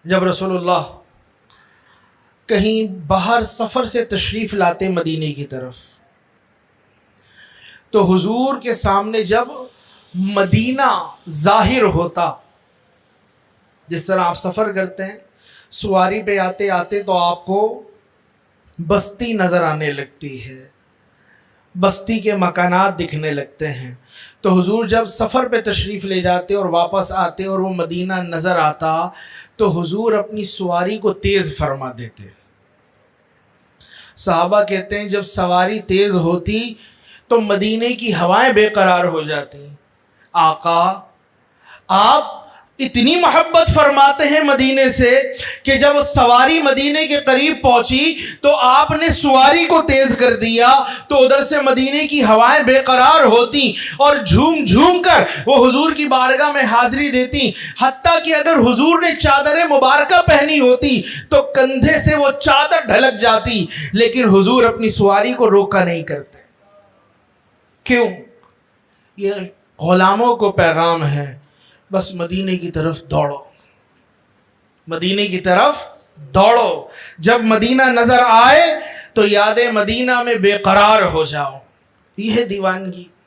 جب رسول اللہ کہیں باہر سفر سے تشریف لاتے مدینے کی طرف، تو حضور کے سامنے جب مدینہ ظاہر ہوتا، جس طرح آپ سفر کرتے ہیں سواری پہ آتے آتے تو آپ کو بستی نظر آنے لگتی ہے، بستی کے مکانات دکھنے لگتے ہیں، تو حضور جب سفر پہ تشریف لے جاتے اور واپس آتے اور وہ مدینہ نظر آتا تو حضور اپنی سواری کو تیز فرما دیتے۔ صحابہ کہتے ہیں جب سواری تیز ہوتی تو مدینے کی ہوائیں بے قرار ہو جاتی۔ آقا آپ اتنی محبت فرماتے ہیں مدینے سے کہ جب سواری مدینے کے قریب پہنچی تو آپ نے سواری کو تیز کر دیا تو ادھر سے مدینے کی ہوائیں بے قرار ہوتی اور جھوم جھوم کر وہ حضور کی بارگاہ میں حاضری دیتی، حتیٰ کہ اگر حضور نے چادر مبارکہ پہنی ہوتی تو کندھے سے وہ چادر ڈھلک جاتی، لیکن حضور اپنی سواری کو روکا نہیں کرتے۔ کیوں؟ یہ غلاموں کو پیغام ہے، بس مدینے کی طرف دوڑو، مدینے کی طرف دوڑو، جب مدینہ نظر آئے تو یاد مدینہ میں بے قرار ہو جاؤ۔ یہ ہے دیوانگی۔